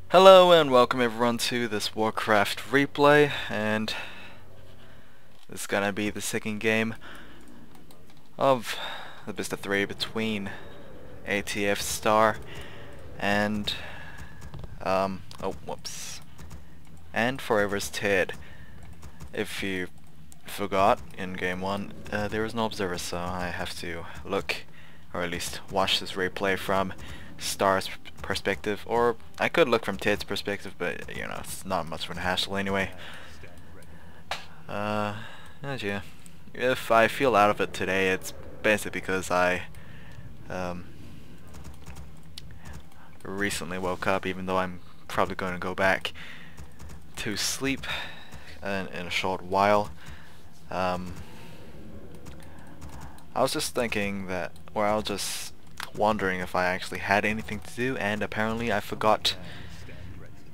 Hello and welcome everyone to this Warcraft replay, and this is gonna be the second game of the best of three between ATF.STAR and and Forever.TED. If you forgot, in game one there was no observer, so I have to look, or at least watch this replay from Star's perspective, or I could look from Ted's perspective, but you know, it's not much of a hassle anyway. Yeah. If I feel out of it today, it's basically because I recently woke up, even though I'm probably going to go back to sleep in a short while. I was just thinking that, or I was just wondering if I actually had anything to do, and apparently I forgot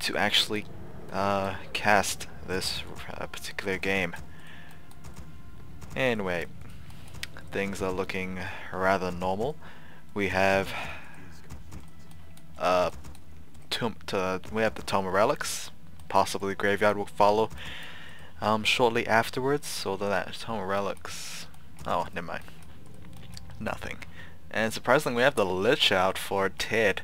to actually cast this particular game. Anyway, things are looking rather normal. We have the Tome Relics. Possibly Graveyard will follow shortly afterwards, although that Tome Relics... oh, never mind. Nothing. And surprisingly, we have the Lich out for Ted.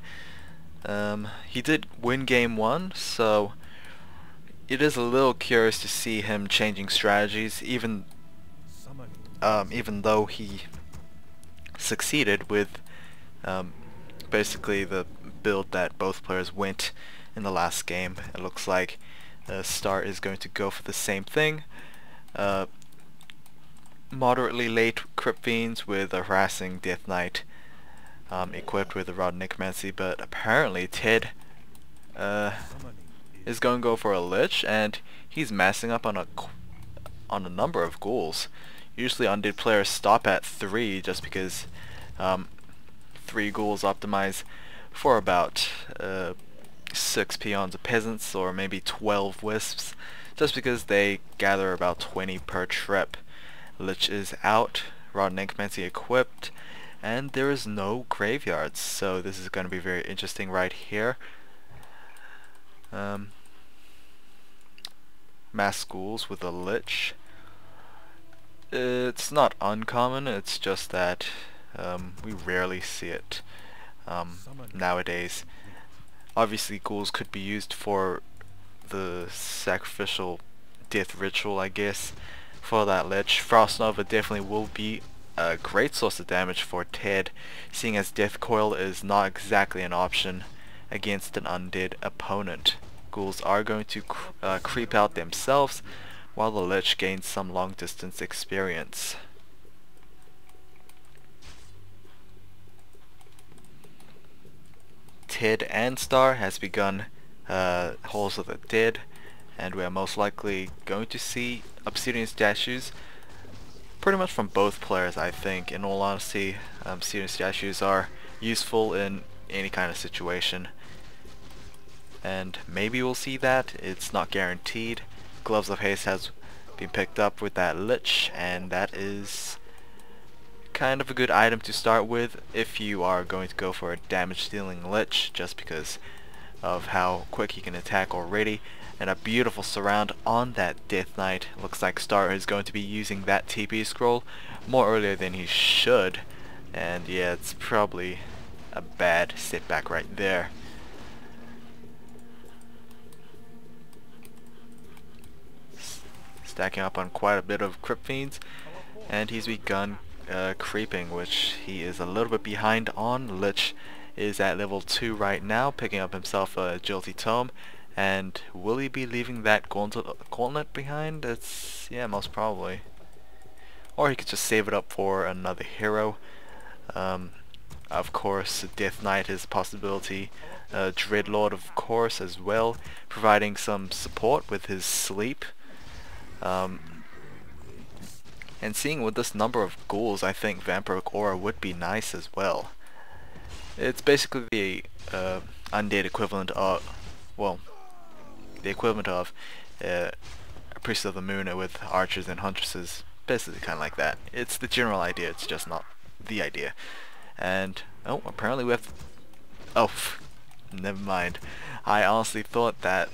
He did win game 1, so it is a little curious to see him changing strategies, even though he succeeded with basically the build that both players went in the last game. It looks like Star is going to go for the same thing. Moderately late Crypt Fiends with a harassing Death Knight equipped with a Rod Necromancy, but apparently Ted is going to go for a Lich, and he's massing up on a number of ghouls. Usually undead players stop at 3 just because 3 ghouls optimize for about 6 peons of peasants, or maybe 12 wisps, just because they gather about 20 per trip. Lich is out, Rod Necromancy equipped, and there is no graveyards, so this is going to be very interesting right here. Mass ghouls with a Lich. It's not uncommon, it's just that we rarely see it nowadays. Obviously ghouls could be used for the sacrificial death ritual, I guess, for that Lich. Frost Nova definitely will be a great source of damage for Ted, seeing as Death Coil is not exactly an option against an undead opponent. Ghouls are going to creep out themselves, while the Lich gains some long distance experience. Ted and Star has begun Halls of the Dead, and we are most likely going to see Obsidian statues pretty much from both players, I think. In all honesty, Obsidian statues are useful in any kind of situation, and maybe we'll see that. It's not guaranteed. Gloves of Haste has been picked up with that Lich, and that is kind of a good item to start with if you are going to go for a damage dealing Lich, just because of how quick he can attack already. And a beautiful surround on that Death Knight. Looks like Star is going to be using that TP scroll more earlier than he should, and yeah, it's probably a bad setback right there. Stacking up on quite a bit of Crypt Fiends, and he's begun creeping, which he is a little bit behind on. Lich is at level 2 right now, picking up himself a Agility Tome, and will he be leaving that gauntlet behind? It's, yeah, most probably. Or he could just save it up for another hero. Of course, Death Knight is a possibility. Dreadlord, of course, as well, providing some support with his sleep. And seeing with this number of ghouls, I think Vampiric Aura would be nice as well. It's basically the undead equivalent of, well, the equivalent of a Priest of the Moon with archers and huntresses. Basically kind of like that. It's the general idea, it's just not the idea. And, oh, apparently we have... oh, never mind. I honestly thought that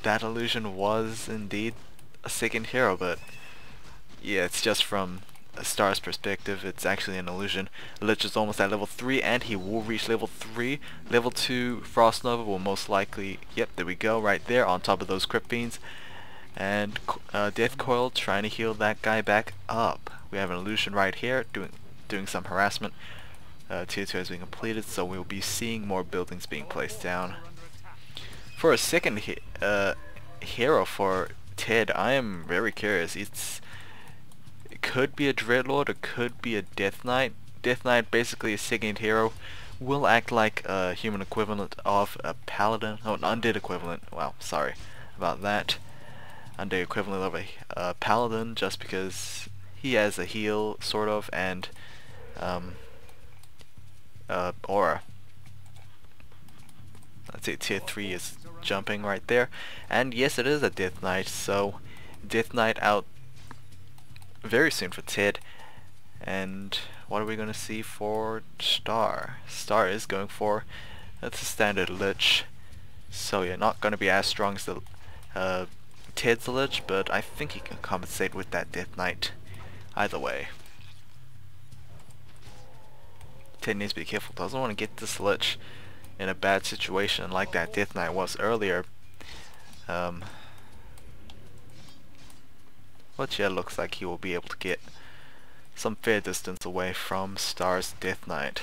that illusion was indeed a second hero, but yeah, it's just from a Star's perspective, it's actually an illusion. Lich is almost at level 3 and he will reach level 3. Level 2 Frost Nova will most likely, yep, there we go, right there on top of those Crypt Fiends. And Death Coil trying to heal that guy back up. We have an illusion right here doing some harassment. Tier 2 has been completed, so we'll be seeing more buildings being placed down. For a second hero for TED, I am very curious. It could be a Dreadlord, it could be a Death Knight. Death Knight, basically a second hero, will act like a human equivalent of a Paladin. Oh, an undead equivalent. Wow, sorry about that. Undead equivalent of a Paladin, just because he has a heal, sort of, and aura. Let's say tier 3 is jumping right there. And yes, it is a Death Knight, so Death Knight out very soon for TED. And what are we going to see for Star? Star is going for, that's a standard Lich. So yeah, not going to be as strong as the Ted's Lich, but I think he can compensate with that Death Knight. Either way. Ted needs to be careful, doesn't want to get this Lich in a bad situation like that Death Knight was earlier. But yeah, looks like he will be able to get some fair distance away from Star's Death Knight.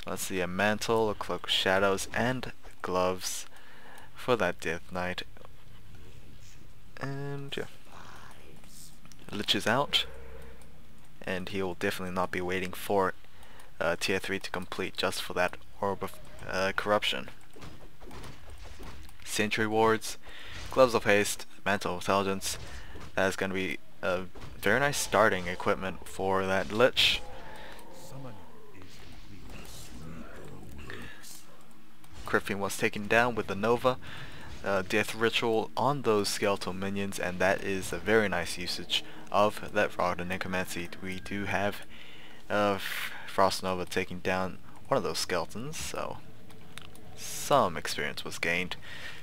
Let's see, a mantle, a cloak of shadows, and gloves for that Death Knight. And yeah, Lich is out, and he will definitely not be waiting for tier 3 to complete just for that Orb of Corruption. Sentry Wards, Gloves of Haste, Mantle of Intelligence. That is going to be a very nice starting equipment for that Lich. Crypt Fiend was taken down with the Nova. Death Ritual on those skeletal minions, and that is a very nice usage of that Frog and Necromancy. We do have Frost Nova taking down one of those skeletons, so some experience was gained.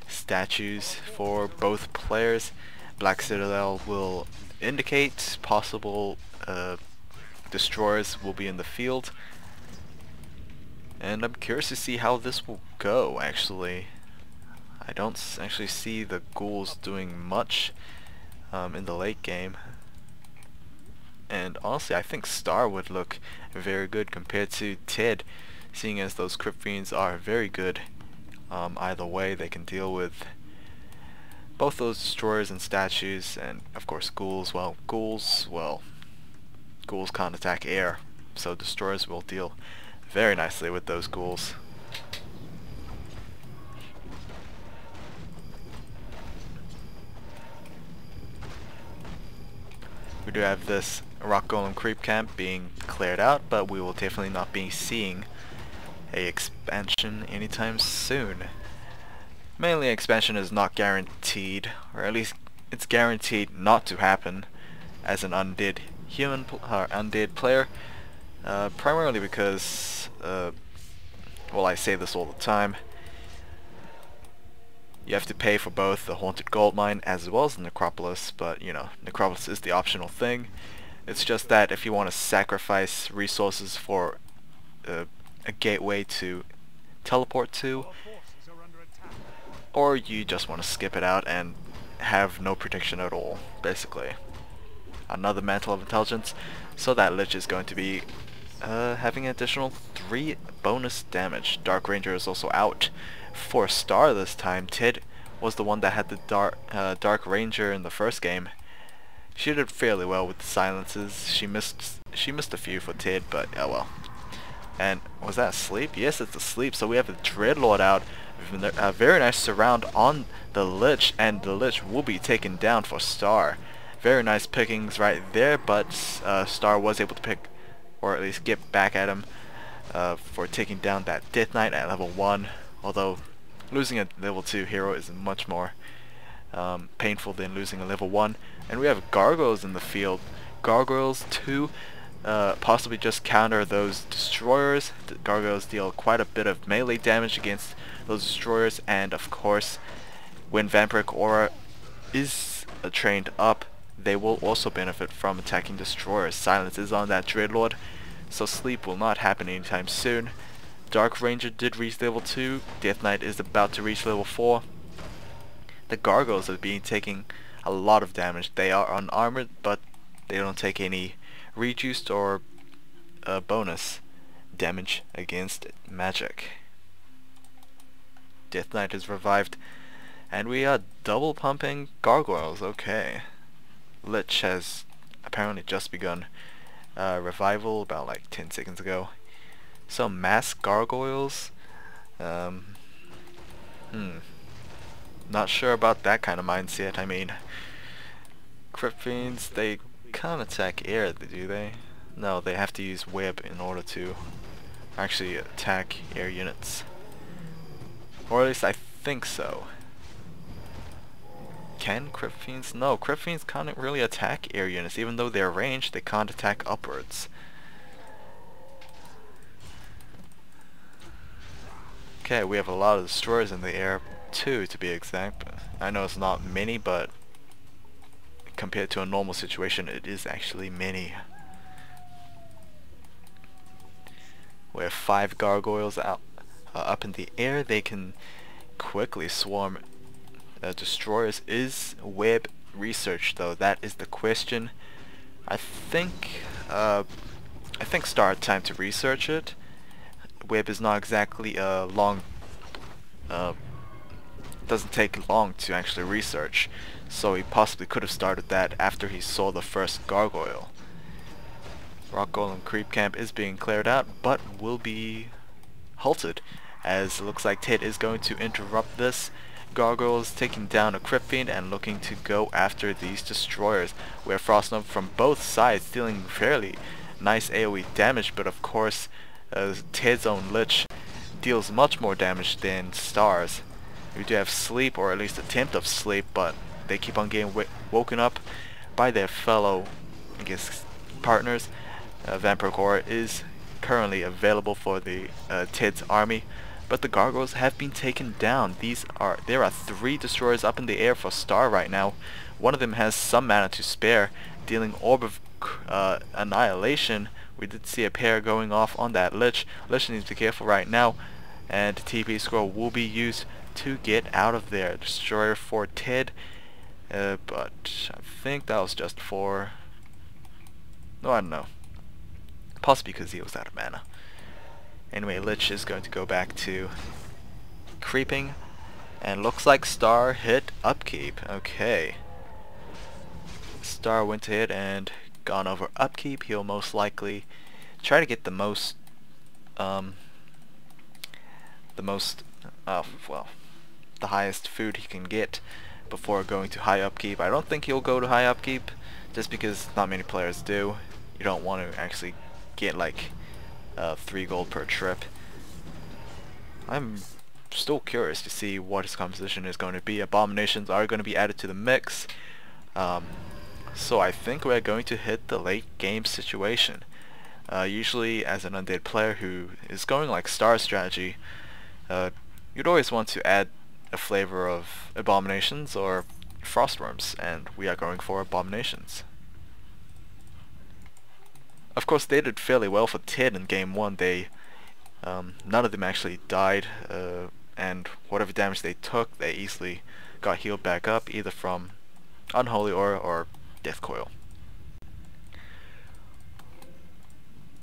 Statues for both players. Black Citadel will indicate possible destroyers will be in the field, and I'm curious to see how this will go. Actually, I don't actually see the ghouls doing much in the late game, and honestly I think Star would look very good compared to TED, seeing as those Crypt Fiends are very good. Either way, they can deal with both those destroyers and statues, and of course ghouls. Well, ghouls can't attack air, so destroyers will deal very nicely with those ghouls. We do have this Rock Golem creep camp being cleared out, but we will definitely not be seeing a expansion anytime soon. Mainly expansion is not guaranteed, or at least it's guaranteed not to happen as an undead undead player, primarily because well, I say this all the time, you have to pay for both the Haunted Goldmine as well as the Necropolis, but you know, Necropolis is the optional thing. It's just that if you want to sacrifice resources for a gateway to teleport to, or you just want to skip it out and have no protection at all, basically. Another Mantle of Intelligence, so that Lich is going to be having an additional 3 bonus damage. Dark Ranger is also out for Star this time. TED was the one that had the Dark Ranger in the first game. She did fairly well with the silences. She missed a few for TED, but oh well. And was that a sleep? Yes, it's a sleep. So we have the Dreadlord out. A very nice surround on the Lich, and the Lich will be taken down for Star. Very nice pickings right there, but Star was able to pick, or at least get back at him for taking down that Death Knight at level 1. Although losing a level 2 hero is much more painful than losing a level 1. And we have gargoyles in the field. Gargoyles, 2 possibly just counter those destroyers. The gargoyles deal quite a bit of melee damage against those destroyers, and of course, when Vampiric Aura is trained up, they will also benefit from attacking destroyers. Silence is on that Dreadlord, so sleep will not happen anytime soon. Dark Ranger did reach level 2, Death Knight is about to reach level 4. The gargoyles are taking a lot of damage. They are unarmored, but they don't take any reduced or bonus damage against magic. Death Knight is revived, and we are double pumping gargoyles. Okay. Lich has apparently just begun revival about like 10 seconds ago. So mass gargoyles, not sure about that kind of mindset. I mean, Crypt Fiends, they can't attack air, do they? No, they have to use web in order to actually attack air units. Or at least I think so. Can Crypt Fiends? No, Crypt Fiends can't really attack air units. Even though they're ranged, they can't attack upwards. Okay, we have a lot of destroyers in the air, too, to be exact. I know it's not many, but compared to a normal situation, it is actually many. We have 5 gargoyles out up in the air. They can quickly swarm destroyers. Is web researched though? That is the question. I think STAR had time to research it. Web is not exactly long. Doesn't take long to actually research, so he possibly could have started that after he saw the first gargoyle. Rock Golem Creep Camp is being cleared out, but will be halted, as it looks like Ted is going to interrupt this. Gargoyles taking down a Crypt Fiend and looking to go after these destroyers. We have Frostnova from both sides dealing fairly nice AoE damage, but of course Ted's own Lich deals much more damage than STAR's. We do have sleep, or at least attempt of sleep, but they keep on getting woken up by their fellow, I guess, partners. Vampiric Aura is currently available for the Ted's army, but the gargoyles have been taken down. There are 3 destroyers up in the air for STAR right now. One of them has some mana to spare, dealing Orb of Annihilation. We did see a pair going off on that Lich. Lich needs to be careful right now, and TP scroll will be used to get out of there. Destroyer for Ted, but I think that was just for... no, I don't know. Possibly because he was out of mana. Anyway, Lich is going to go back to creeping, and looks like STAR hit upkeep. Okay. STAR went ahead and gone over upkeep. He'll most likely try to get the highest food he can get before going to high upkeep. I don't think he'll go to high upkeep, just because not many players do. You don't want to actually get like 3 gold per trip. I'm still curious to see what his composition is going to be. Abominations are going to be added to the mix, so I think we're going to hit the late game situation. Usually as an undead player who is going like STAR strategy, you'd always want to add a flavor of abominations or frostworms, and we are going for abominations. Of course, they did fairly well for Ted in game 1. They none of them actually died, and whatever damage they took, they easily got healed back up, either from Unholy Aura or Death Coil.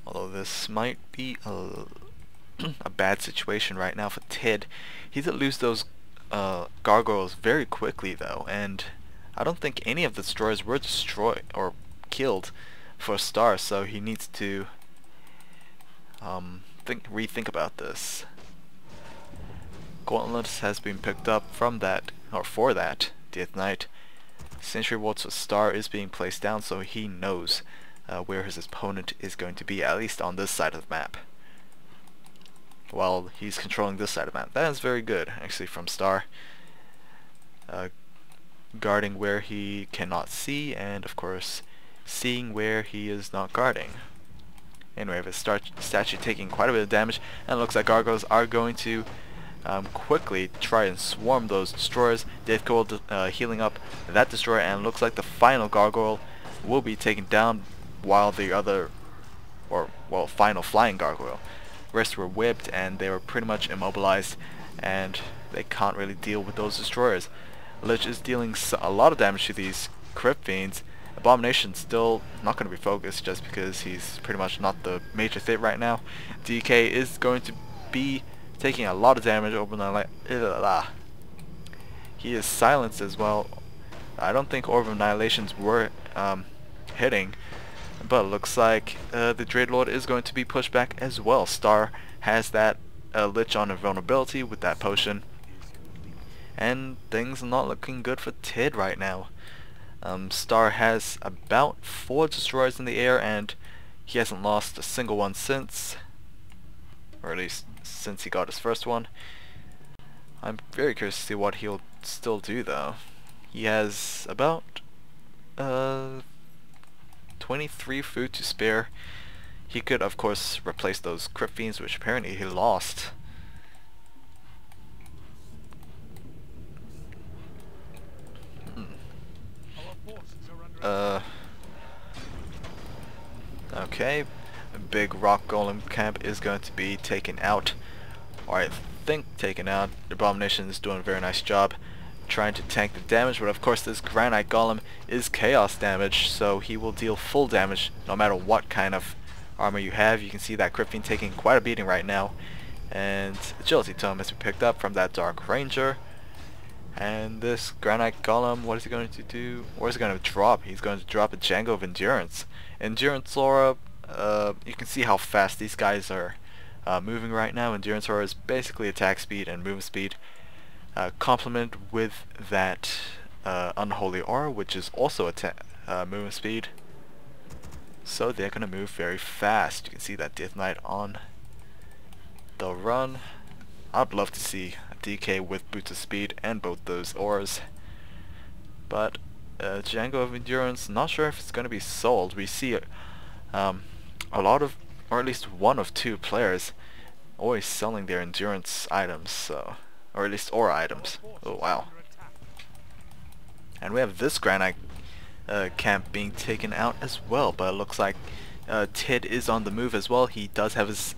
Although this might be a bad situation right now for Ted. He did lose those gargoyles very quickly though, and I don't think any of the destroyers were destroyed or killed for STAR, so he needs to rethink about this. Gauntlets has been picked up from that, or for that, Death Knight. Sentry Wards for STAR is being placed down, so he knows where his opponent is going to be, at least on this side of the map, while he's controlling this side of the map. That is very good, actually, from STAR. Guarding where he cannot see, and of course seeing where he is not guarding. Anyway, the statue taking quite a bit of damage, and it looks like gargoyles are going to quickly try and swarm those destroyers. Death Coil healing up that destroyer, and it looks like the final gargoyle will be taken down, while the other, final flying gargoyle. Rest were whipped, and they were pretty much immobilized, and they can't really deal with those destroyers. Lich is dealing a lot of damage to these Crypt Fiends. Abomination's still not going to be focused just because he's pretty much not the major threat right now. DK is going to be taking a lot of damage over the He is silenced as well. I don't think Orb of Annihilations were hitting, but it looks like the Dreadlord is going to be pushed back as well. Star has that Lich on invulnerability with that potion, and things are not looking good for TED right now. Star has about 4 destroyers in the air, and he hasn't lost a single one since, or at least since he got his first one. I'm very curious to see what he'll still do though. He has about 23 food to spare. He could of course replace those Crypt Fiends, which apparently he lost. Okay, a big rock golem camp is going to be taken out, or I think taken out. The Abomination is doing a very nice job trying to tank the damage, but of course this granite golem is chaos damage, so he will deal full damage no matter what kind of armor you have. You can see that Crypt Fiend taking quite a beating right now, and Agility Tome has been picked up from that Dark Ranger. And this granite golem, what is he going to do? What is he going to drop? He's going to drop a Django of Endurance. Endurance Aura, you can see how fast these guys are moving right now. Endurance Aura is basically attack speed and movement speed, complement with that Unholy Aura, which is also movement speed. So they're going to move very fast. You can see that Death Knight on the run. I'd love to see a DK with Boots of Speed and both those auras. But Django of Endurance, not sure if it's going to be sold. We see a lot of, or at least one of 2 players always selling their endurance items, so, or at least aura items. Oh wow. And we have this granite camp being taken out as well, but it looks like TED is on the move as well. He does have his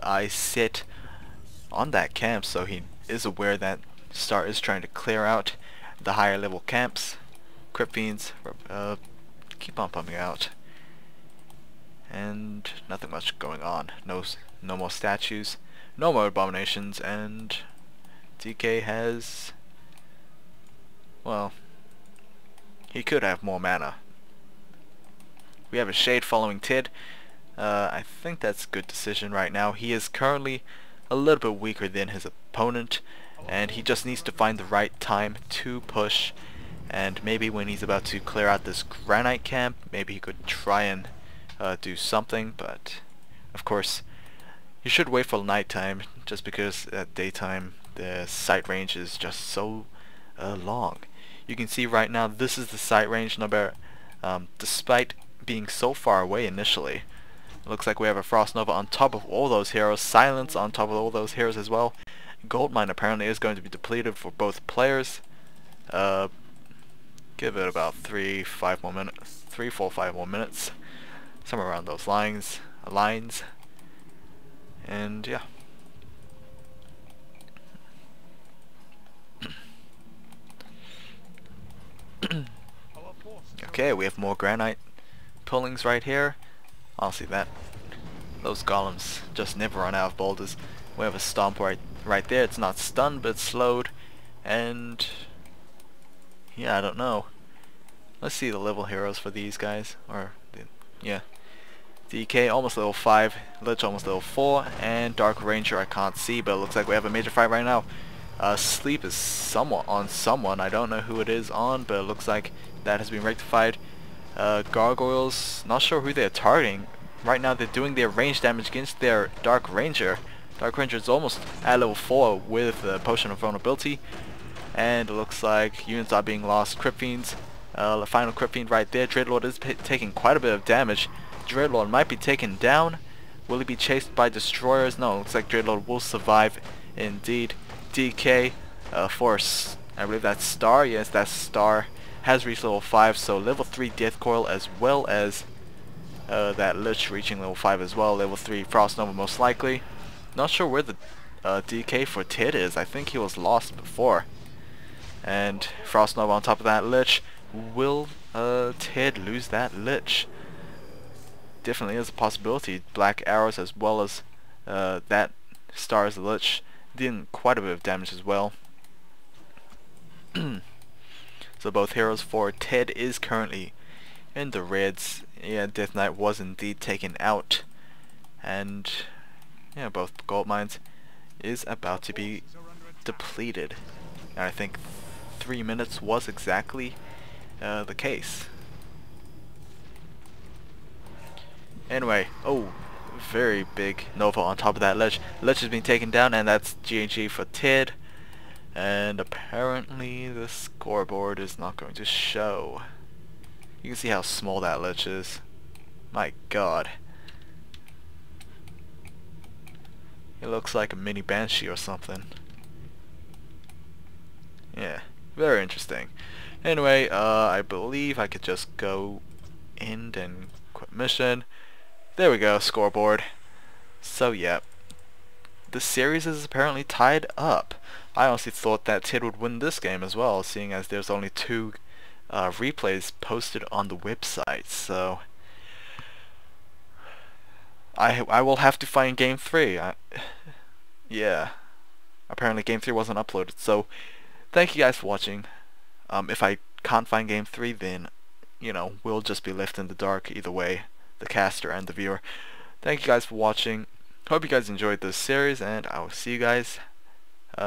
eyes set on that camp, so he is aware that Star is trying to clear out the higher level camps. Crypt Fiends keep on pumping out, and nothing much going on. No more statues, no more abominations, and DK has, well, he could have more mana. We have a Shade following TED. I think that's a good decision right now. He is currently a little bit weaker than his opponent, and he just needs to find the right time to push. And maybe when he's about to clear out this granite camp, maybe he could try and do something, but of course you should wait for nighttime, just because at daytime the sight range is just so long. You can see right now this is the sight range number, despite being so far away initially. It looks like we have a Frost Nova on top of all those heroes, Silence on top of all those heroes as well. Goldmine apparently is going to be depleted for both players. Give it about 3, 4, 5 more minutes, somewhere around those lines, and yeah. Okay, we have more granite pullings right here. I'll see that. Those golems just never run out of boulders. We have a stomp right there. It's not stunned, but it's slowed. And yeah, I don't know. Let's see the level heroes for these guys. Yeah. DK almost level 5, Lich almost level 4, and Dark Ranger I can't see, but it looks like we have a major fight right now. Sleep is somewhat on someone. I don't know who it is on, but it looks like that has been rectified. Gargoyles, not sure who they're targeting. Right now they're doing their range damage against their Dark Ranger. Dark Ranger is almost at level 4 with the Potion of Vulnerability. And it looks like units are being lost. Crypt Fiends, the final Crypt Fiend right there. Dreadlord is taking quite a bit of damage. Dreadlord might be taken down. Will he be chased by destroyers? No, looks like Dreadlord will survive indeed. DK Force, I believe that's Star. Yes, that's Star. Has reached level 5, so level 3 Death Coil as well as that Lich reaching level 5 as well. Level 3 Frost Nova most likely. Not sure where the DK for TED is. I think he was lost before. And Frost Nova on top of that Lich. Will TED lose that Lich? Definitely is a possibility. Black arrows as well as that Star as the Lich did quite a bit of damage as well. So both heroes for TED is currently in the reds. Yeah, Death Knight was indeed taken out, and yeah, both gold mines is about to be depleted. And I think 3 minutes was exactly the case. Anyway, oh, very big Nova on top of that Lich. Lich has been taken down, and that's GG for TED. And apparently the scoreboard is not going to show. You can see how small that Lich is. My god. It looks like a mini Banshee or something. Yeah, very interesting. Anyway, I believe I could just go end and quit mission. There we go, scoreboard. So yeah, the series is apparently tied up. I honestly thought that TED would win this game as well, seeing as there's only 2 replays posted on the website. So I will have to find game 3. Yeah, apparently game 3 wasn't uploaded. So thank you guys for watching. If I can't find game 3, then you know, we'll just be left in the dark either way, the caster and the viewer. Thank you guys for watching. Hope you guys enjoyed this series, and I will see you guys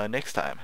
next time.